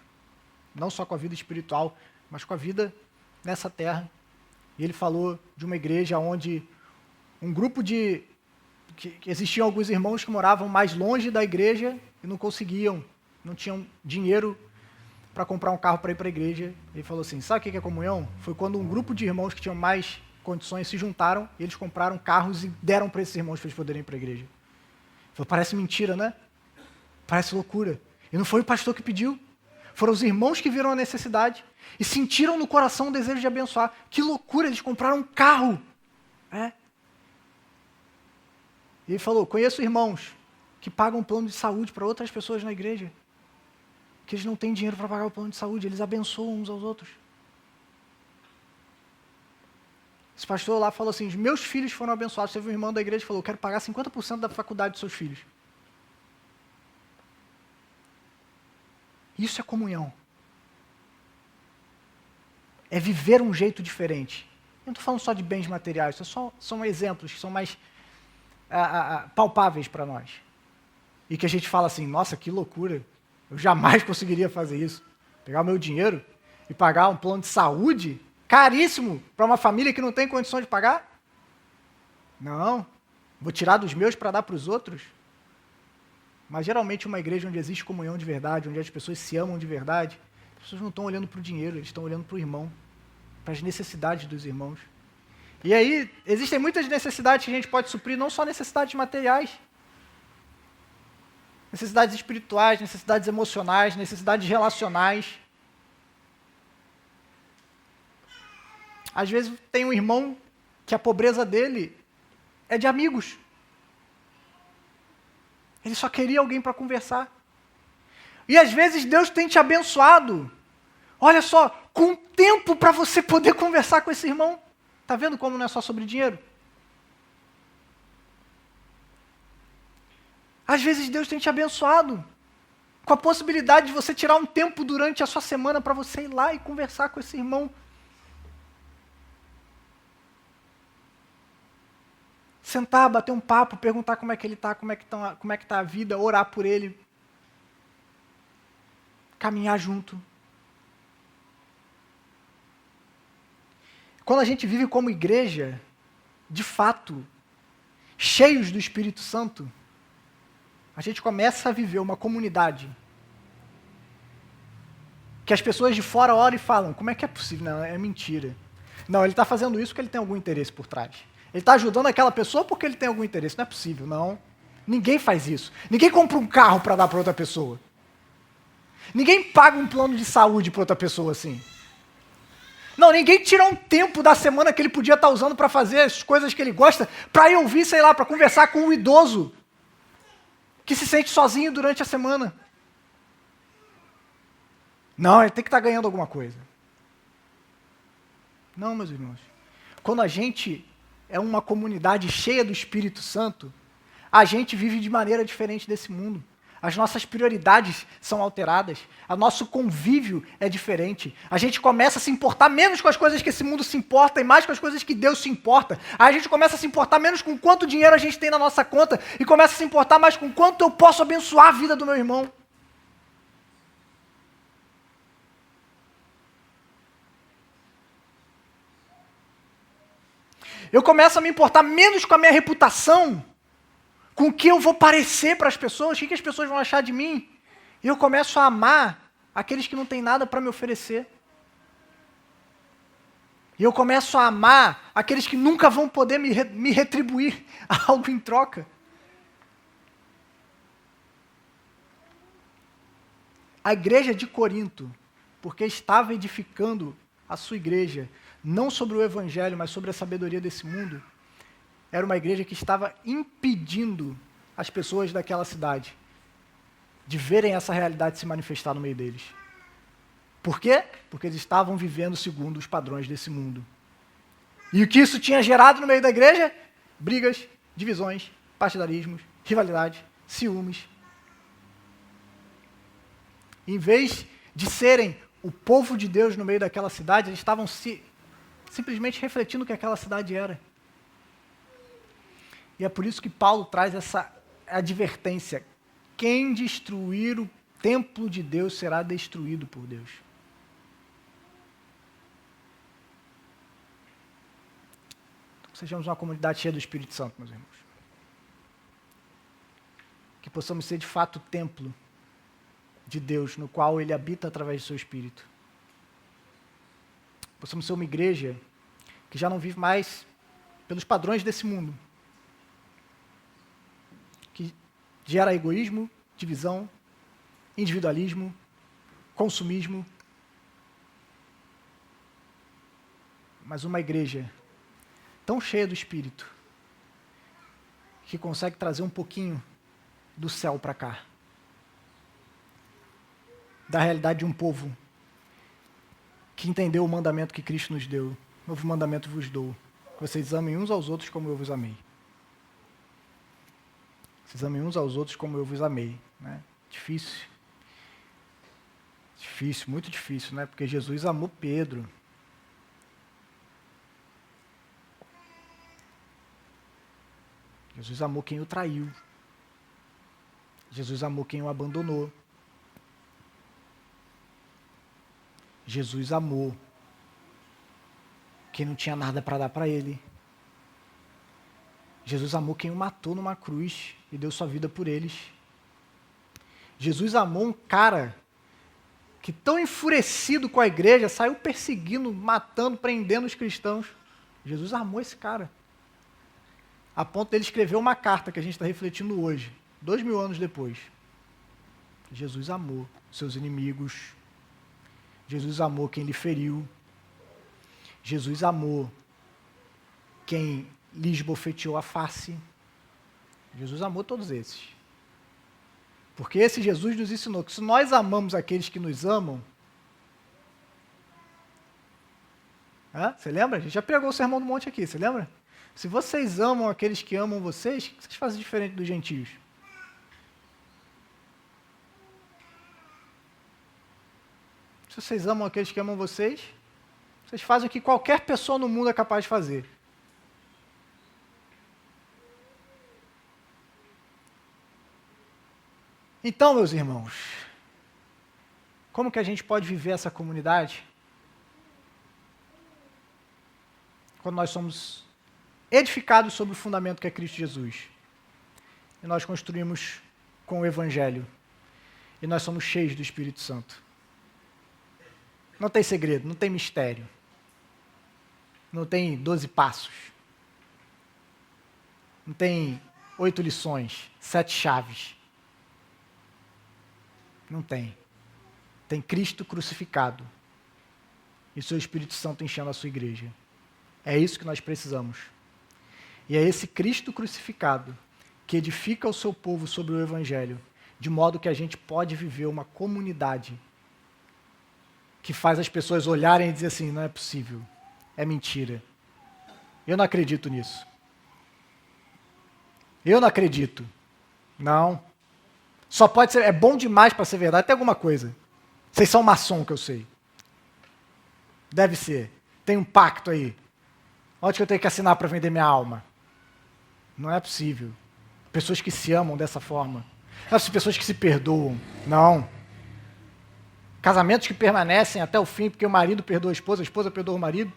não só com a vida espiritual, mas com a vida nessa terra. E ele falou de uma igreja onde um grupo que existiam alguns irmãos que moravam mais longe da igreja e não conseguiam, não tinham dinheiro para comprar um carro para ir para a igreja. Ele falou assim, sabe o que é comunhão? Foi quando um grupo de irmãos que tinham mais condições se juntaram, e eles compraram carros e deram para esses irmãos para eles poderem ir para a igreja. Ele falou, parece mentira, né? Parece loucura. E não foi o pastor que pediu. Foram os irmãos que viram a necessidade e sentiram no coração o desejo de abençoar. Que loucura, eles compraram um carro. E ele falou, conheço irmãos que pagam plano de saúde para outras pessoas na igreja, que eles não têm dinheiro para pagar o plano de saúde, eles abençoam uns aos outros. Esse pastor lá falou assim, os meus filhos foram abençoados. Teve um irmão da igreja que falou, eu quero pagar 50% da faculdade dos seus filhos. Isso é comunhão. É viver um jeito diferente. Eu não estou falando só de bens materiais, são exemplos que são mais palpáveis para nós. E que a gente fala assim, nossa, que loucura, eu jamais conseguiria fazer isso. Pegar o meu dinheiro e pagar um plano de saúde caríssimo para uma família que não tem condição de pagar? Não, vou tirar dos meus para dar para os outros. Mas geralmente uma igreja onde existe comunhão de verdade, onde as pessoas se amam de verdade, as pessoas não estão olhando para o dinheiro, eles estão olhando para o irmão, para as necessidades dos irmãos. E aí, existem muitas necessidades que a gente pode suprir, não só necessidades materiais, necessidades espirituais, necessidades emocionais, necessidades relacionais. Às vezes tem um irmão que a pobreza dele é de amigos. Ele só queria alguém para conversar. E às vezes Deus tem te abençoado. Olha só, com tempo para você poder conversar com esse irmão. Está vendo como não é só sobre dinheiro? Às vezes Deus tem te abençoado com a possibilidade de você tirar um tempo durante a sua semana para você ir lá e conversar com esse irmão. sentar, bater um papo, perguntar como é que ele está, como é que tá a vida, orar por ele, caminhar junto. Quando a gente vive como igreja, de fato, cheios do Espírito Santo, a gente começa a viver uma comunidade que as pessoas de fora olham e falam, como é que é possível? Não, é mentira. Não, ele está fazendo isso porque ele tem algum interesse por trás. Ele está ajudando aquela pessoa porque ele tem algum interesse. Não é possível, não. Ninguém faz isso. Ninguém compra um carro para dar para outra pessoa. Ninguém paga um plano de saúde para outra pessoa assim. Não, ninguém tira um tempo da semana que ele podia estar usando para fazer as coisas que ele gosta, para ir ouvir, sei lá, para conversar com um idoso que se sente sozinho durante a semana. Não, ele tem que estar ganhando alguma coisa. Não, meus irmãos. Quando a gente é uma comunidade cheia do Espírito Santo, a gente vive de maneira diferente desse mundo. As nossas prioridades são alteradas, o nosso convívio é diferente. A gente começa a se importar menos com as coisas que esse mundo se importa e mais com as coisas que Deus se importa. Aí a gente começa a se importar menos com quanto dinheiro a gente tem na nossa conta e começa a se importar mais com quanto eu posso abençoar a vida do meu irmão. Eu começo a me importar menos com a minha reputação, com o que eu vou parecer para as pessoas, o que as pessoas vão achar de mim. E eu começo a amar aqueles que não têm nada para me oferecer. E eu começo a amar aqueles que nunca vão poder me retribuir algo em troca. A igreja de Corinto, porque estava edificando a sua igreja, não sobre o evangelho, mas sobre a sabedoria desse mundo, era uma igreja que estava impedindo as pessoas daquela cidade de verem essa realidade se manifestar no meio deles. Por quê? Porque eles estavam vivendo segundo os padrões desse mundo. E o que isso tinha gerado no meio da igreja? Brigas, divisões, partidarismos, rivalidades, ciúmes. Em vez de serem o povo de Deus no meio daquela cidade, eles estavam simplesmente refletindo o que aquela cidade era. E é por isso que Paulo traz essa advertência. Quem destruir o templo de Deus será destruído por Deus. Então, sejamos uma comunidade cheia do Espírito Santo, meus irmãos. Que possamos ser de fato o templo de Deus, no qual Ele habita através do seu Espírito. Possamos ser uma igreja que já não vive mais pelos padrões desse mundo, que gera egoísmo, divisão, individualismo, consumismo, mas uma igreja tão cheia do Espírito que consegue trazer um pouquinho do céu para cá, da realidade de um povo que entendeu o mandamento que Cristo nos deu. Novo mandamento vos dou, que vocês amem uns aos outros como eu vos amei. Vocês amem uns aos outros como eu vos amei. Né? Difícil. Difícil, muito difícil, né? Porque Jesus amou Pedro. Jesus amou quem o traiu. Jesus amou quem o abandonou. Jesus amou quem não tinha nada para dar para ele. Jesus amou quem o matou numa cruz e deu sua vida por eles. Jesus amou um cara que, tão enfurecido com a igreja, saiu perseguindo, matando, prendendo os cristãos. Jesus amou esse cara. A ponto dele escrever uma carta que a gente está refletindo hoje, 2000 anos depois. Jesus amou seus inimigos. Jesus amou quem lhe feriu. Jesus amou quem lhe esbofeteou a face. Jesus amou todos esses. Porque esse Jesus nos ensinou que se nós amamos aqueles que nos amam... Você lembra? A gente já pregou o Sermão do Monte aqui, você lembra? Se vocês amam aqueles que amam vocês, o que vocês fazem diferente dos gentios? Se vocês amam aqueles que amam vocês, vocês fazem o que qualquer pessoa no mundo é capaz de fazer. Então, meus irmãos, como que a gente pode viver essa comunidade? Quando nós somos edificados sobre o fundamento que é Cristo Jesus. E nós construímos com o Evangelho. E nós somos cheios do Espírito Santo. Não tem segredo, não tem mistério. Não tem 12 passos. Não tem 8 lições, 7 chaves. Não tem. Tem Cristo crucificado. E seu Espírito Santo enchendo a sua igreja. É isso que nós precisamos. E é esse Cristo crucificado que edifica o seu povo sobre o Evangelho, de modo que a gente pode viver uma comunidade que faz as pessoas olharem e dizer assim, não é possível, é mentira. Eu não acredito nisso. Eu não acredito. Não. Só pode ser, é bom demais para ser verdade, tem alguma coisa. Vocês são maçom, que eu sei. Deve ser. Tem um pacto aí. Onde que eu tenho que assinar para vender minha alma? Não é possível. Pessoas que se amam dessa forma. Essas pessoas que se perdoam. Não. Casamentos que permanecem até o fim, porque o marido perdoa a esposa perdoa o marido.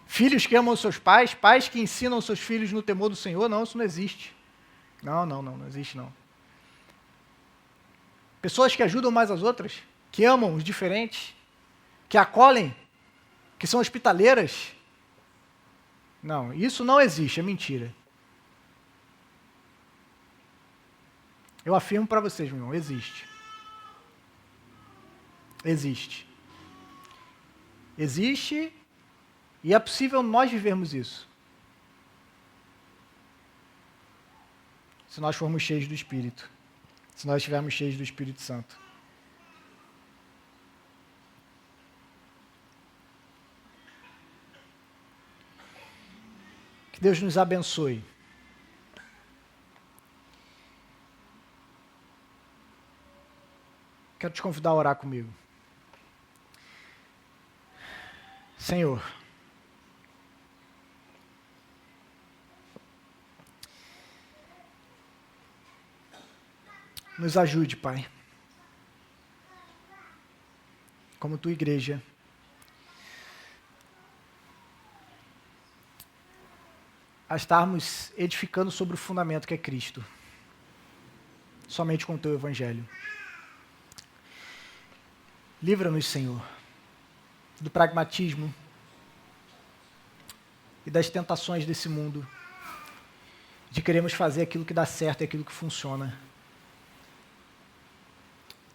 Filhos que amam os seus pais, pais que ensinam os seus filhos no temor do Senhor. Não, isso não existe. Não existe não. Pessoas que ajudam mais as outras, que amam os diferentes, que acolhem, que são hospitaleiras. Não, isso não existe, é mentira. Eu afirmo para vocês, meu irmão, existe. Existe. Existe e é possível nós vivermos isso. Se nós formos cheios do Espírito. Se nós estivermos cheios do Espírito Santo. Que Deus nos abençoe. Quero te convidar a orar comigo. Senhor, nos ajude, Pai, como tua igreja, a estarmos edificando sobre o fundamento que é Cristo, somente com o teu Evangelho. Livra-nos, Senhor, do pragmatismo e das tentações desse mundo, de queremos fazer aquilo que dá certo e aquilo que funciona.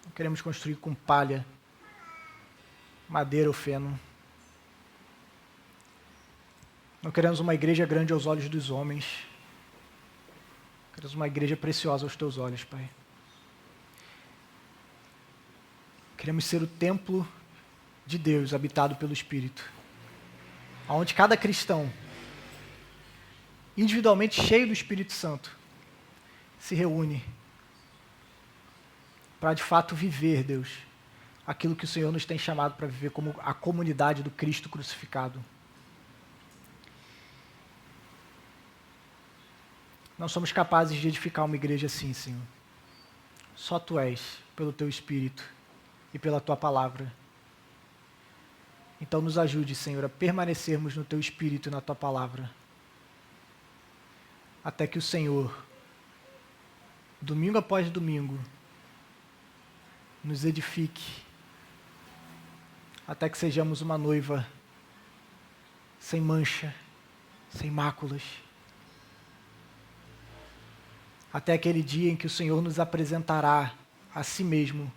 Não queremos construir com palha, madeira ou feno. Não queremos uma igreja grande aos olhos dos homens. Queremos uma igreja preciosa aos teus olhos, Pai. Queremos ser o templo de Deus, habitado pelo Espírito, onde cada cristão, individualmente cheio do Espírito Santo, se reúne para de fato viver, Deus, aquilo que o Senhor nos tem chamado para viver como a comunidade do Cristo crucificado. Não somos capazes de edificar uma igreja assim, Senhor. Só Tu és, pelo Teu Espírito e pela Tua palavra. Então nos ajude, Senhor, a permanecermos no Teu Espírito e na Tua palavra. Até que o Senhor, domingo após domingo, nos edifique. Até que sejamos uma noiva sem mancha, sem máculas. Até aquele dia em que o Senhor nos apresentará a si mesmo